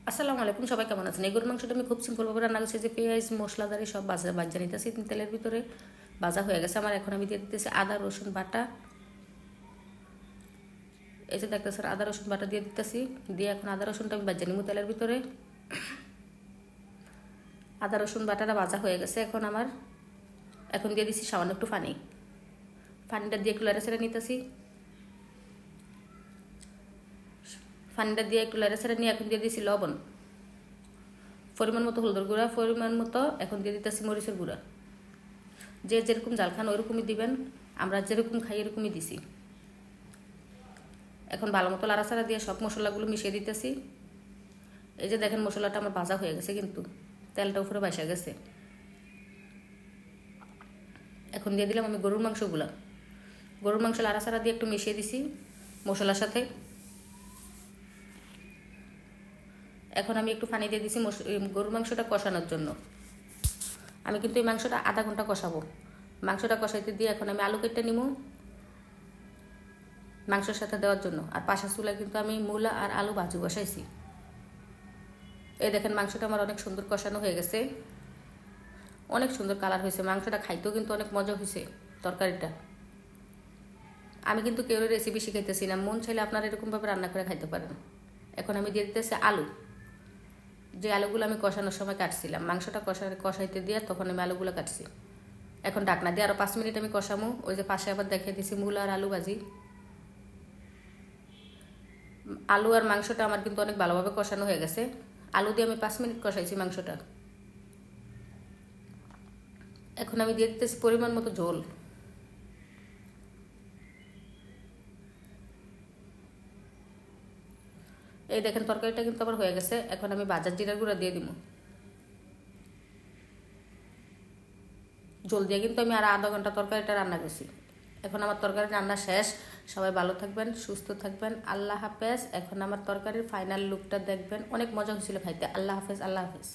আসসালামু আলাইকুম, সবাই কেমন আছেন? এই গরুর মাংসটা আমি খুব সিম্পলভাবে রান্না করছি। যে পেঁয়াজ মশলাদারি সব বাজা নিতেছি তেলের ভিতরে। ভাজা হয়ে গেছে আমার। এখন আমি দিয়ে দিতেছি আদা রসুন বাটা। এই যে দেখতেছেন আদা রসুন বাটা দিয়ে দিতেছি। দিয়ে এখন আদা রসুনটা আমি বাজা নিব তেলের ভিতরে। আদা রসুন বাটাটা ভাজা হয়ে গেছে। এখন দিয়ে দিচ্ছি সামান্য একটু পানিটা দিয়ে একটু লেড়ে নিতেছি। পানিটা দিয়ে একটু লেড়ে নিয়ে এখন দিয়ে দিচ্ছি লবণ, পরিমাণ মতো হলুদের গুঁড়া, পরিমাণ মতো এখন দিয়ে দিতেছি মরিচের গুঁড়া। যে যেরকম জাল খান ওইরকমই দিবেন, আমরা যেরকম খাই এরকমই দিছি। এখন ভালো মতো লাড়াচাড়া দিয়ে সব মশলাগুলো মিশিয়ে দিতেছি। এই যে দেখেন মশলাটা আমার ভাজা হয়ে গেছে, কিন্তু তেলটা উপরে বাইসা গেছে। এখন দিয়ে দিলাম আমি গরুর মাংস লাড়াচাড়া দিয়ে একটু মিশিয়ে দিছি মশলার সাথে। এখন আমি একটু পানি দিয়ে দিছি গরুর মাংসটা কষানোর জন্য। আমি কিন্তু এই মাংসটা আধা ঘন্টা কষাবো। মাংসটা কষাইতে দিয়ে এখন আমি আলু কেটে নিব মাংসের সাথে দেওয়ার জন্য। আর পাশা চুলায় কিন্তু আমি মূলা আর আলু ভাজি বসাইছি। এই দেখেন মাংসটা আমার অনেক সুন্দর কষানো হয়ে গেছে, অনেক সুন্দর কালার হয়েছে। মাংসটা খাইতেও কিন্তু অনেক মজা হয়েছে। তরকারিটা আমি কিন্তু কেউ রেসিপি শিখাইতেছি না, মন চাইলে আপনারা এরকমভাবে রান্না করে খাইতে পারেন। এখন আমি দিয়ে দিতেছি আলু। যে আলুগুলো আমি কষানোর সময় কাটছিলাম, মাংসটা কষাইতে দিয়ে তখন আমি আলুগুলো কাটছি। এখন ঢাকনা দিয়ে আরও 5 মিনিট আমি কষামো। ওই যে পাশে আবার দেখিয়ে দিছি মূলা আর আলু ভাজি। আলু আর মাংসটা আমার কিন্তু অনেক ভালোভাবে কষানো হয়ে গেছে। আলু দিয়ে আমি 5 মিনিট কষাইছি মাংসটা। এখন আমি দিয়ে দিতেছি পরিমাণ মতো ঝোল। এই দেখেন তরকারিটা কিন্তু আবার হয়ে গেছে। এখন আমি বাজার জিরার গুঁড়া দিয়ে দিব। জল দিয়ে কিন্তু আমি আর আধা ঘন্টা তরকারিটা রান্না করছি। এখন আমার তরকারি রান্না শেষ। সবাই ভালো থাকবেন, সুস্থ থাকবেন। আল্লাহ হাফেজ। এখন আমার তরকারির ফাইনাল লুকটা দেখবেন, অনেক মজা হয়েছিল খাইতে। আল্লাহ হাফেজ, আল্লাহ হাফেজ।